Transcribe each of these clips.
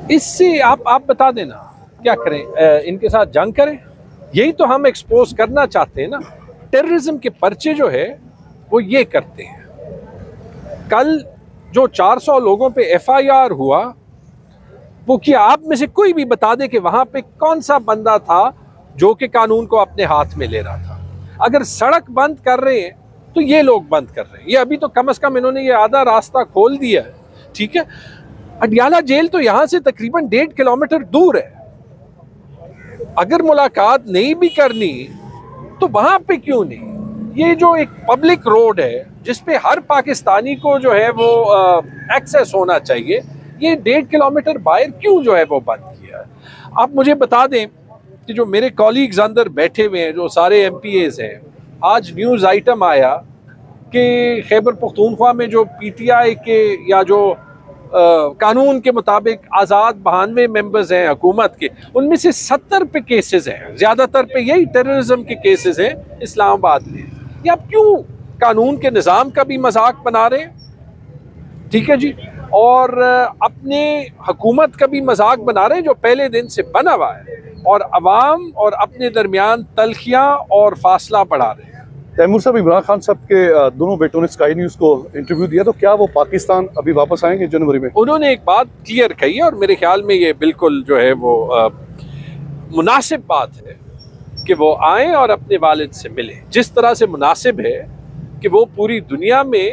اس سے آپ بتا دینا کیا کریں، ان کے ساتھ جنگ کریں؟ یہی تو ہم ایکسپوز کرنا چاہتے ہیں نا۔ ٹیررزم کے پرچے جو ہے وہ یہ کرتے ہیں۔ کل جو 400 لوگوں پہ FIR ہوا، وہ کیا آپ میں سے کوئی بھی بتا دے کہ وہاں پہ کون سا بندہ تھا جو کہ قانون کو اپنے ہاتھ میں لے رہا تھا؟ اگر سڑک بند کر رہے ہیں تو یہ لوگ بند کر رہے ہیں۔ یہ ابھی تو کم از کم انہوں نے یہ آدھا راستہ کھول دیا ہے، ٹھیک ہے۔ اڈیالہ جیل تو یہاں سے تقریباً 1.5 کلومیٹر دور ہے۔ اگر ملاقات نہیں بھی کرنی تو وہاں پہ کیوں نہیں؟ یہ جو ایک پبلک روڈ ہے جس پہ ہر پاکستانی کو جو ہے وہ ایکسیس ہونا چاہیے، یہ 1.5 کلومیٹر باہر کیوں جو ہے وہ بند کیا ہے؟ آپ مجھے بتا دیں کہ جو میرے کولیگز اندر بیٹھے ہوئے ہیں، جو سارے MPAs ہیں، آج نیوز آئٹم آیا کہ خیبر پختونخوا میں جو PTI کے یا جو قانون کے مطابق آزاد 92 ممبرز ہیں حکومت کے، ان میں سے 70 پہ کیسز ہیں، زیادہ تر پہ یہی ٹیررزم کے کیسز ہیں اسلام آباد میں۔ یہ آپ کیوں قانون کے نظام کا بھی مذاق بنا رہے ہیں؟ ٹھیک ہے جی، اور اپنے حکومت کا بھی مذاق بنا رہے ہیں جو پہلے دن سے بنا ہوا ہے، اور عوام اور اپنے درمیان تلخیاں اور فاصلہ بڑھا رہے ہیں۔ تیمور صاحب، عمران خان صاحب کے دونوں بیٹوں نے اسکائی نیوز کو انٹرویو دیا، تو کیا وہ پاکستان ابھی واپس آئیں گے جنوری میں؟ انہوں نے ایک بات کلیئر کہی ہے، اور میرے خیال میں یہ بالکل جو ہے وہ مناسب بات ہے کہ وہ آئیں اور اپنے والد سے ملیں، جس طرح سے مناسب ہے کہ وہ پوری دنیا میں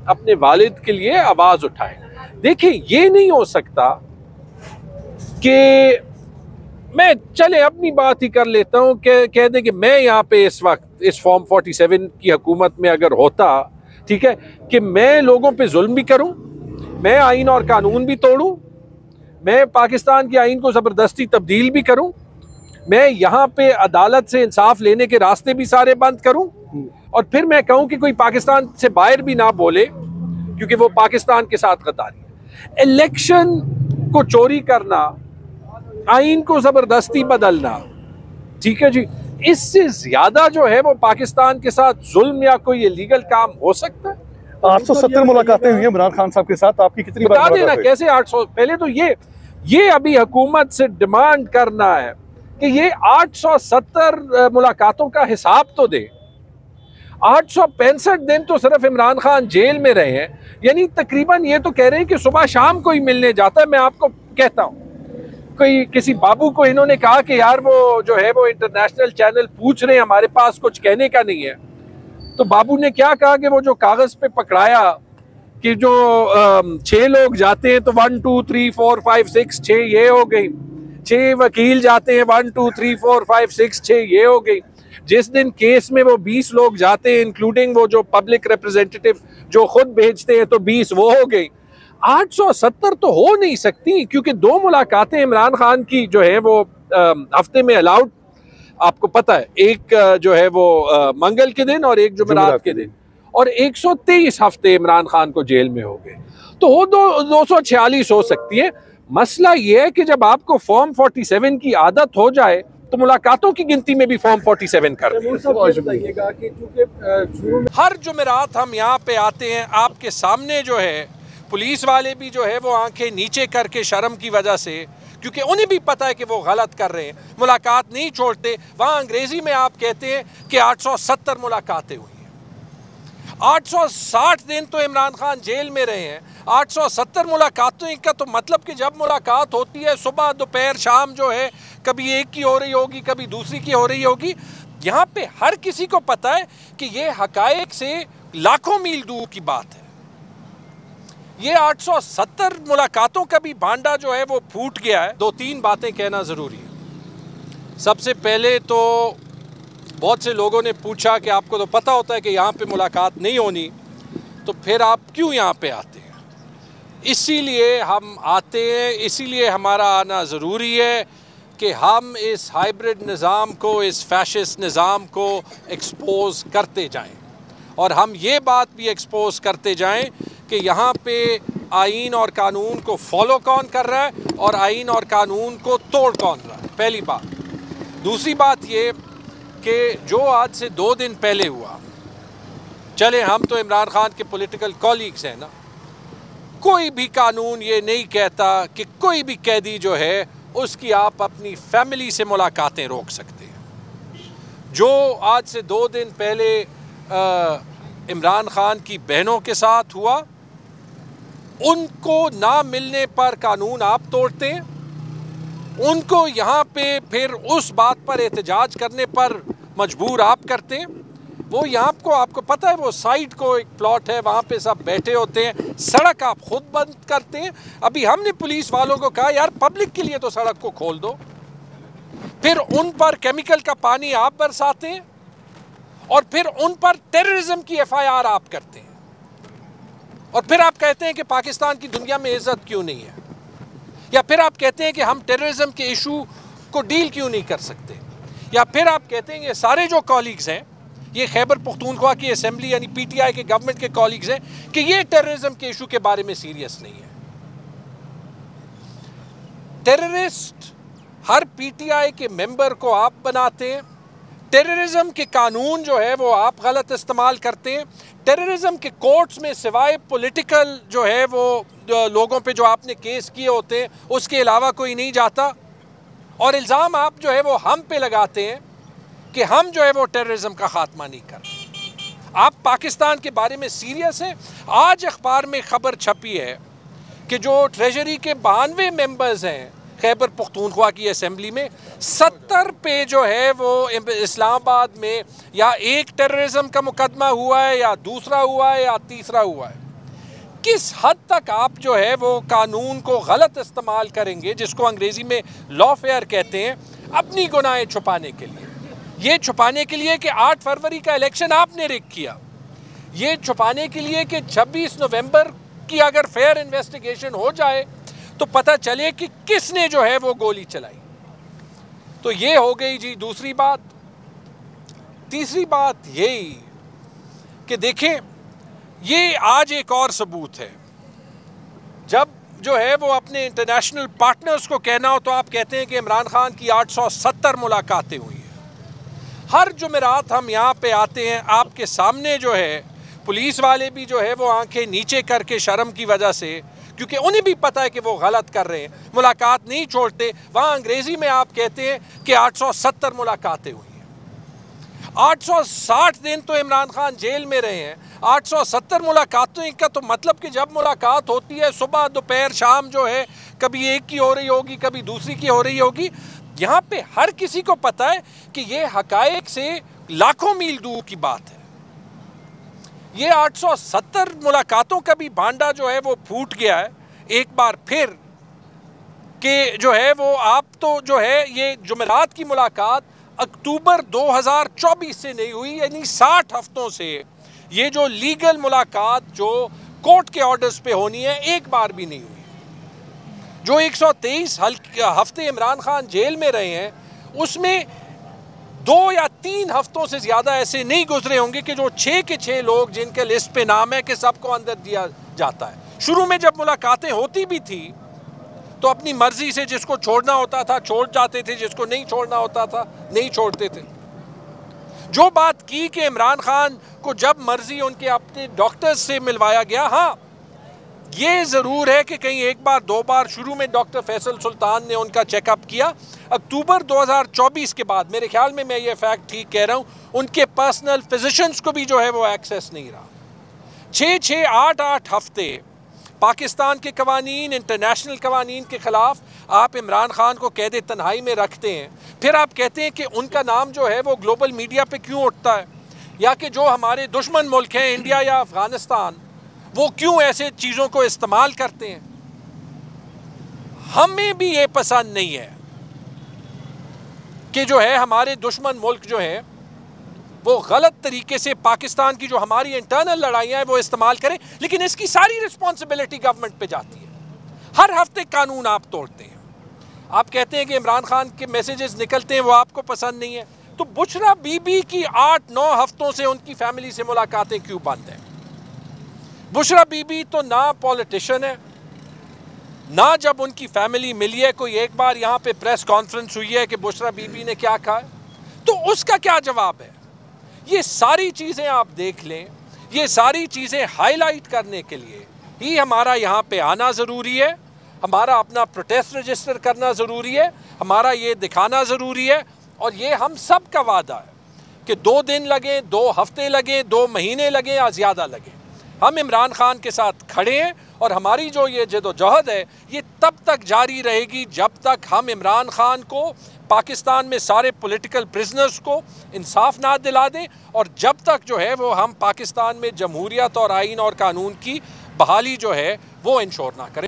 اپنے والد کے لیے آواز اٹھائیں۔ دیکھیں، یہ نہیں ہو سکتا کہ میں چلے اپنی بات ہی کر لیتا ہوں کہ کہہ دیں کہ میں یہاں پہ اس وقت اس فارم 47 کی حکومت میں اگر ہوتا، ٹھیک ہے، کہ میں لوگوں پہ ظلم بھی کروں، میں آئین اور قانون بھی توڑوں، میں پاکستان کے آئین کو زبردستی تبدیل بھی کروں، میں یہاں پہ عدالت سے انصاف لینے کے راستے بھی سارے بند کروں، اور پھر میں کہوں کہ کوئی پاکستان سے باہر بھی نہ بولے کیونکہ وہ پاکستان کے ساتھ غداری ہے۔ الیکشن کو چوری کرنا، آئین کو زبردستی بدلنا، ٹھیک ہے جی، اس سے زیادہ جو ہے وہ پاکستان کے ساتھ ظلم یا کوئی لیگل کام ہو سکتا ہے؟ 870 ملاقاتیں ہوئی ہیں عمران خان صاحب کے ساتھ، آپ کی کتنی بار بتا دینا کیسے 800؟ پہلے تو یہ ابھی حکومت سے ڈیمانڈ کرنا ہے کہ یہ 870 ملاقاتوں کا حساب تو دے۔ 865 دن تو صرف عمران خان جیل میں رہے ہیں، یعنی تقریباً یہ تو کہہ رہے ہیں کہ صبح شام کو ہی ملنے جاتا ہے۔ میں آپ کو کہتا ہوں، کوئی کسی بابو کو انہوں نے کہا کہ یار وہ جو ہے وہ انٹرنیشنل چینل پوچھ رہے ہیں، ہمارے پاس کچھ کہنے کا نہیں ہے، تو بابو نے کیا کہا کہ وہ جو کاغذ پہ پکڑایا کہ جو 6 لوگ جاتے ہیں تو 1 2 3 4 5 6 6 یہ ہو گئی، 6 وکیل جاتے ہیں 1 2 3 4 5 6 6 یہ ہو گئی، جس دن کیس میں وہ 20 لوگ جاتے ہیں انکلوڈنگ وہ جو پبلک ریپرزینٹیٹو جو خود بھیجتے ہیں تو 20 وہ ہو گئی۔ 870 تو ہو نہیں سکتی، کیونکہ 2 ملاقاتیں عمران خان کی جو ہے وہ ہفتے میں الاؤڈ، آپ کو پتہ ہے، ایک جو ہے وہ منگل کے دن اور ایک جمعرات کے دن، اور 123 ہفتے عمران خان کو جیل میں ہو گئے، تو وہ 246 ہو سکتی ہے۔ مسئلہ یہ ہے کہ جب آپ کو فارم 47 کی عادت ہو جائے تو ملاقاتوں کی گنتی میں بھی فارم 47 کر دیں۔ ہر جمعرات ہم یہاں پہ آتے ہیں، آپ کے سامنے جو ہے پولیس والے بھی جو ہے وہ آنکھیں نیچے کر کے شرم کی وجہ سے، کیونکہ انہیں بھی پتہ ہے کہ وہ غلط کر رہے ہیں، ملاقات نہیں چھوڑتے۔ وہاں انگریزی میں آپ کہتے ہیں کہ 870 ملاقاتیں ہوئی ہیں۔ 860 دن تو عمران خان جیل میں رہے ہیں، 870 ملاقاتوں کا تو مطلب کہ جب ملاقات ہوتی ہے صبح دوپہر شام جو ہے، کبھی ایک کی ہو رہی ہوگی کبھی دوسری کی ہو رہی ہوگی۔ یہاں پہ ہر کسی کو پتہ ہے کہ یہ حقائق سے لاکھوں میل دور کی بات ہے۔ یہ 870 ملاقاتوں کا بھی بھانڈا جو ہے وہ پھوٹ گیا ہے۔ 2-3 باتیں کہنا ضروری ہے۔ سب سے پہلے تو بہت سے لوگوں نے پوچھا کہ آپ کو تو پتہ ہوتا ہے کہ یہاں پہ ملاقات نہیں ہونی، تو پھر آپ کیوں یہاں پہ آتے ہیں؟ اسی لیے ہم آتے ہیں، اسی لیے ہمارا آنا ضروری ہے کہ ہم اس ہائیبرڈ نظام کو، اس فیشسٹ نظام کو ایکسپوز کرتے جائیں، اور ہم یہ بات بھی ایکسپوز کرتے جائیں کہ یہاں پہ آئین اور قانون کو فالو کون کر رہا ہے اور آئین اور قانون کو توڑ کون رہا ہے، پہلی بات۔ دوسری بات یہ کہ جو آج سے 2 دن پہلے ہوا، چلے ہم تو عمران خان کے پولیٹیکل کولیگز ہیں نا، کوئی بھی قانون یہ نہیں کہتا کہ کوئی بھی قیدی جو ہے اس کی آپ اپنی فیملی سے ملاقاتیں روک سکتے ہیں۔ جو آج سے 2 دن پہلے عمران خان کی بہنوں کے ساتھ ہوا، ان کو نہ ملنے پر قانون آپ توڑتے ہیں، ان کو یہاں پہ پھر اس بات پر احتجاج کرنے پر مجبور آپ کرتے ہیں۔ وہ یہاں کو آپ کو پتہ ہے وہ سائٹ کو ایک پلاٹ ہے، وہاں پہ سب بیٹھے ہوتے ہیں، سڑک آپ خود بند کرتے ہیں۔ ابھی ہم نے پولیس والوں کو کہا یار پبلک کے لیے تو سڑک کو کھول دو، پھر ان پر کیمیکل کا پانی آپ برساتے ہیں اور پھر ان پر ٹیررزم کی FIR آپ کرتے ہیں، اور پھر آپ کہتے ہیں کہ پاکستان کی دنیا میں عزت کیوں نہیں ہے، یا پھر آپ کہتے ہیں کہ ہم ٹیررزم کے ایشو کو ڈیل کیوں نہیں کر سکتے، یا پھر آپ کہتے ہیں یہ سارے جو کالیگز ہیں، یہ خیبر پختونخوا کی اسمبلی یعنی PTI کے گورنمنٹ کے کالیگز ہیں، کہ یہ ٹیررزم کے ایشو کے بارے میں سیریس نہیں ہے۔ ٹیررسٹ ہر PTI کے ممبر کو آپ بناتے ہیں، ٹیررزم کے قانون جو ہے وہ آپ غلط استعمال کرتے ہیں، ٹیررزم کے کورٹس میں سوائے پولیٹیکل جو ہے وہ لوگوں پہ جو آپ نے کیس کیے ہوتے ہیں اس کے علاوہ کوئی نہیں جاتا، اور الزام آپ جو ہے وہ ہم پہ لگاتے ہیں کہ ہم جو ہے وہ ٹیررزم کا خاتمہ نہیں کر رہے۔ آپ پاکستان کے بارے میں سیریس ہیں؟ آج اخبار میں خبر چھپی ہے کہ جو ٹریجری کے 92 ممبرز ہیں خیبر پختونخوا کی اسمبلی میں، 70 پہ جو ہے وہ اسلام آباد میں یا ایک ٹیررزم کا مقدمہ ہوا ہے، یا دوسرا ہوا ہے، یا تیسرا ہوا ہے۔ کس حد تک آپ جو ہے وہ قانون کو غلط استعمال کریں گے، جس کو انگریزی میں لا فیئر کہتے ہیں، اپنی گناہیں چھپانے کے لیے؟ یہ چھپانے کے لیے کہ 8 فروری کا الیکشن آپ نے ریگ کیا، یہ چھپانے کے لیے کہ 26 نومبر کی اگر فیئر انویسٹیگیشن ہو جائے تو پتہ چلے کہ کس نے جو ہے وہ گولی چلائی۔ تو یہ ہو گئی جی دوسری بات۔ تیسری بات یہی کہ دیکھیں، یہ آج ایک اور ثبوت ہے، جب جو ہے وہ اپنے انٹرنیشنل پارٹنرز کو کہنا ہو تو آپ کہتے ہیں کہ عمران خان کی 870 ملاقاتیں ہوئی ہیں۔ ہر جمعرات ہم یہاں پہ آتے ہیں، آپ کے سامنے جو ہے پولیس والے بھی جو ہے وہ آنکھیں نیچے کر کے شرم کی وجہ سے، کیونکہ انہیں بھی پتہ ہے کہ وہ غلط کر رہے ہیں، ملاقات نہیں چھوڑتے۔ وہاں انگریزی میں آپ کہتے ہیں کہ 870 ملاقاتیں ہوئی ہیں۔ 860 دن تو عمران خان جیل میں رہے ہیں، 870 ملاقاتوں کا تو مطلب کہ جب ملاقات ہوتی ہے صبح دوپہر شام جو ہے، کبھی ایک کی ہو رہی ہوگی کبھی دوسری کی ہو رہی ہوگی۔ یہاں پہ ہر کسی کو پتہ ہے کہ یہ حقائق سے لاکھوں میل دور کی بات ہے۔ یہ 870 ملاقاتوں کا بھی بھانڈا جو ہے وہ پھوٹ گیا ہے ایک بار پھر، کہ جو ہے وہ آپ تو جو ہے یہ جمعرات کی ملاقات اکتوبر 2024 سے نہیں ہوئی، یعنی 60 ہفتوں سے یہ جو لیگل ملاقات جو کورٹ کے آرڈرز پہ ہونی ہے ایک بار بھی نہیں ہوئی۔ جو 123 ہفتے عمران خان جیل میں رہے ہیں، اس میں 2 یا 3 ہفتوں سے زیادہ ایسے نہیں گزرے ہوں گے کہ جو 6 کے 6 لوگ جن کے لسٹ پہ نام ہے کہ سب کو اندر دیا جاتا ہے۔ شروع میں جب ملاقاتیں ہوتی بھی تھی تو اپنی مرضی سے جس کو چھوڑنا ہوتا تھا چھوڑ جاتے تھے، جس کو نہیں چھوڑنا ہوتا تھا نہیں چھوڑتے تھے۔ جو بات کی کہ عمران خان کو جب مرضی ان کے اپنے ڈاکٹر سے ملوایا گیا، ہاں یہ ضرور ہے کہ کہیں ایک بار 2 بار شروع میں ڈاکٹر فیصل سلطان نے ان کا چیک اپ کیا، اکتوبر 2024 کے بعد میرے خیال میں یہ فیکٹ ٹھیک کہہ رہا ہوں، ان کے پرسنل فزیشنز کو بھی جو ہے وہ ایکسیس نہیں رہا۔ 6 8 ہفتے پاکستان کے قوانین، انٹرنیشنل قوانین کے خلاف آپ عمران خان کو قید تنہائی میں رکھتے ہیں، پھر آپ کہتے ہیں کہ ان کا نام جو ہے وہ گلوبل میڈیا پہ کیوں اٹھتا ہے، یا کہ جو ہمارے دشمن ملک ہیں انڈیا یا افغانستان وہ کیوں ایسے چیزوں کو استعمال کرتے ہیں۔ ہمیں بھی یہ پسند نہیں ہے کہ جو ہے ہمارے دشمن ملک جو ہیں وہ غلط طریقے سے پاکستان کی جو ہماری انٹرنل لڑائیاں ہیں وہ استعمال کریں، لیکن اس کی ساری رسپانسبلٹی گورنمنٹ پہ جاتی ہے۔ ہر ہفتے قانون آپ توڑتے ہیں، آپ کہتے ہیں کہ عمران خان کے میسیجز نکلتے ہیں وہ آپ کو پسند نہیں ہے، تو بشرا بی بی کی 8-9 ہفتوں سے ان کی فیملی سے ملاقاتیں کیوں بند ہیں؟ بشرا بی بی تو نہ پولیٹیشن ہے، نہ جب ان کی فیملی ملی ہے کوئی ایک بار یہاں پہ پریس کانفرنس ہوئی ہے کہ بشرا بی بی نے کیا کہا ہے، تو اس کا کیا جواب ہے؟ یہ ساری چیزیں آپ دیکھ لیں، یہ ساری چیزیں ہائی لائٹ کرنے کے لیے ہی ہمارا یہاں پہ آنا ضروری ہے، ہمارا اپنا پروٹیسٹ رجسٹر کرنا ضروری ہے، ہمارا یہ دکھانا ضروری ہے، اور یہ ہم سب کا وعدہ ہے کہ 2 دن لگیں، 2 ہفتے لگیں، 2 مہینے لگیں یا زیادہ لگیں، ہم عمران خان کے ساتھ کھڑے ہیں، اور ہماری جو یہ جدوجہد ہے یہ تب تک جاری رہے گی جب تک ہم عمران خان کو، پاکستان میں سارے پولیٹیکل پرزنرز کو انصاف نہ دلا دیں، اور جب تک جو ہے وہ ہم پاکستان میں جمہوریت اور آئین اور قانون کی بحالی جو ہے وہ انشور نہ کریں۔